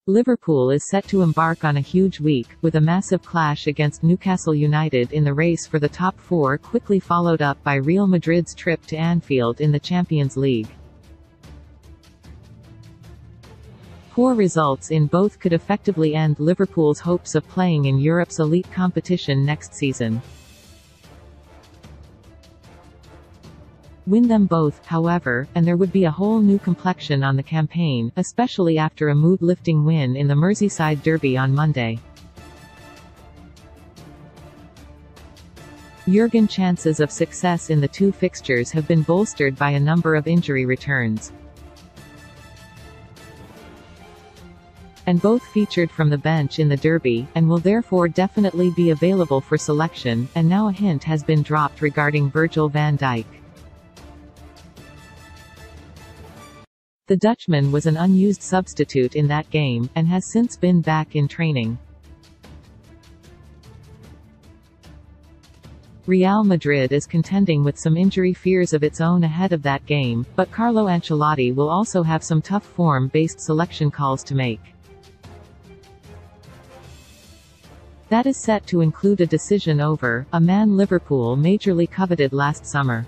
Liverpool is set to embark on a huge week, with a massive clash against Newcastle United in the race for the top four, quickly followed up by Real Madrid's trip to Anfield in the Champions League. Poor results in both could effectively end Liverpool's hopes of playing in Europe's elite competition next season. Win them both, however, and there would be a whole new complexion on the campaign, especially after a mood-lifting win in the Merseyside derby on Monday. Jurgen's chances of success in the two fixtures have been bolstered by a number of injury returns, and both featured from the bench in the derby, and will therefore definitely be available for selection, and now a hint has been dropped regarding Virgil van Dijk. The Dutchman was an unused substitute in that game, and has since been back in training. Real Madrid is contending with some injury fears of its own ahead of that game, but Carlo Ancelotti will also have some tough form-based selection calls to make. That is set to include a decision over a man Liverpool majorly coveted last summer.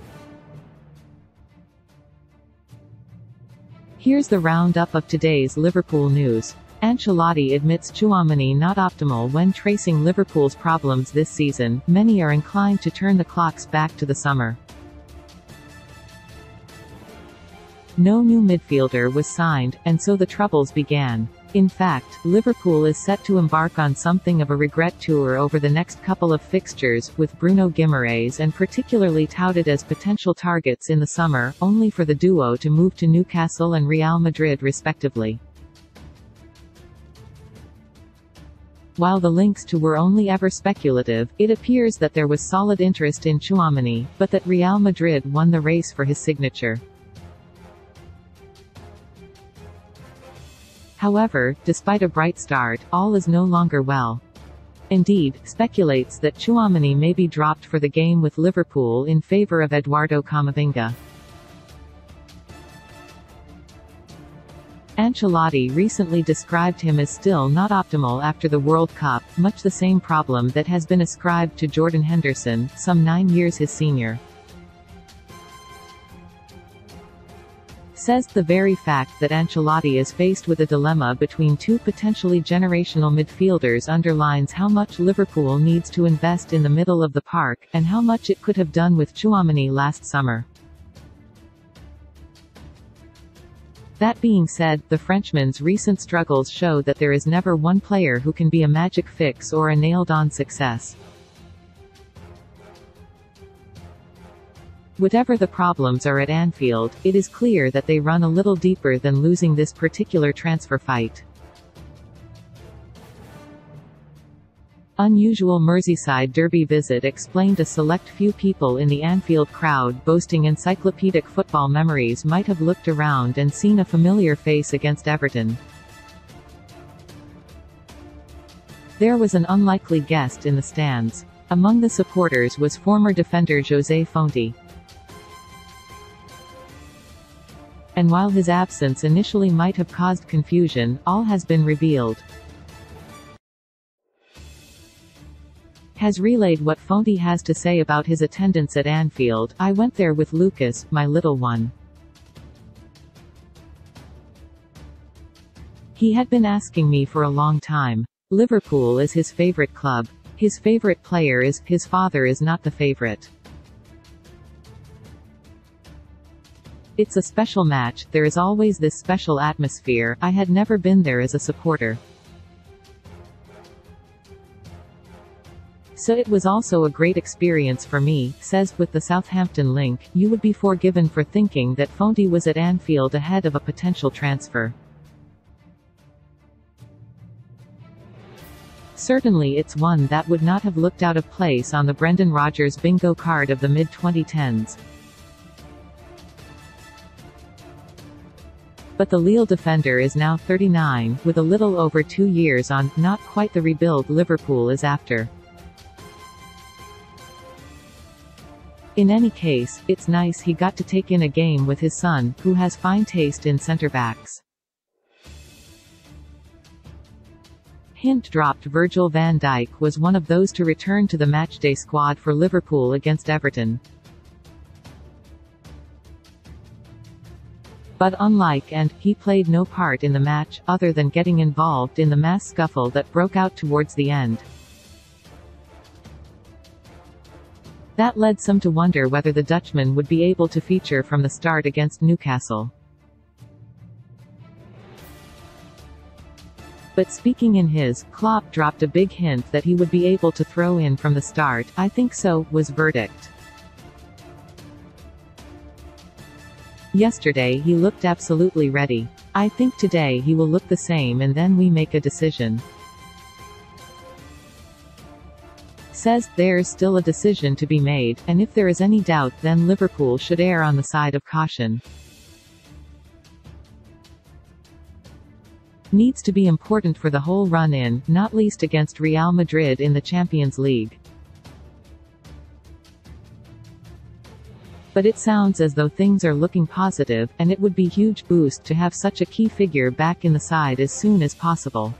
Here's the roundup of today's Liverpool news. Ancelotti admits Tchouaméni not optimal when tracing Liverpool's problems this season. Many are inclined to turn the clocks back to the summer. No new midfielder was signed, and so the troubles began. In fact, Liverpool is set to embark on something of a regret tour over the next couple of fixtures, with Bruno Guimaraes and particularly touted as potential targets in the summer, only for the duo to move to Newcastle and Real Madrid respectively. While the links to were only ever speculative, it appears that there was solid interest in Tchouaméni, but that Real Madrid won the race for his signature. However, despite a bright start, all is no longer well. Indeed, speculates that Tchouaméni may be dropped for the game with Liverpool in favour of Eduardo Camavinga. Ancelotti recently described him as still not optimal after the World Cup, much the same problem that has been ascribed to Jordan Henderson, some 9 years his senior. Says the very fact that Ancelotti is faced with a dilemma between two potentially generational midfielders underlines how much Liverpool needs to invest in the middle of the park, and how much it could have done with Tchouaméni last summer. That being said, the Frenchman's recent struggles show that there is never one player who can be a magic fix or a nailed-on success. Whatever the problems are at Anfield, it is clear that they run a little deeper than losing this particular transfer fight. Unusual Merseyside derby visit explained. A select few people in the Anfield crowd boasting encyclopedic football memories might have looked around and seen a familiar face against Everton. There was an unlikely guest in the stands. Among the supporters was former defender José Fonte. And while his absence initially might have caused confusion, all has been revealed. Has relayed what Fonte has to say about his attendance at Anfield. I went there with Lucas, my little one. He had been asking me for a long time. Liverpool is his favorite club. His favorite player is, his father is not the favorite. It's a special match, there is always this special atmosphere. I had never been there as a supporter. So it was also a great experience for me. Says, with the Southampton link, you would be forgiven for thinking that Fonte was at Anfield ahead of a potential transfer. Certainly it's one that would not have looked out of place on the Brendan Rodgers bingo card of the mid-2010s. But the Lille defender is now 39, with a little over 2 years on, not quite the rebuild Liverpool is after. In any case, it's nice he got to take in a game with his son, who has fine taste in centre-backs. Hint dropped. Virgil van Dijk was one of those to return to the matchday squad for Liverpool against Everton. But unlike and, he played no part in the match, other than getting involved in the mass scuffle that broke out towards the end. That led some to wonder whether the Dutchman would be able to feature from the start against Newcastle. But speaking in his, Klopp dropped a big hint that he would be able to throw in from the start. "I think so," was verdict. Yesterday he looked absolutely ready. "I think today he will look the same and then we make a decision." Says, "There's still a decision to be made, and if there is any doubt then Liverpool should err on the side of caution. Needs to be important for the whole run-in, not least against Real Madrid in the Champions League." But it sounds as though things are looking positive, and it would be huge boost to have such a key figure back in the side as soon as possible.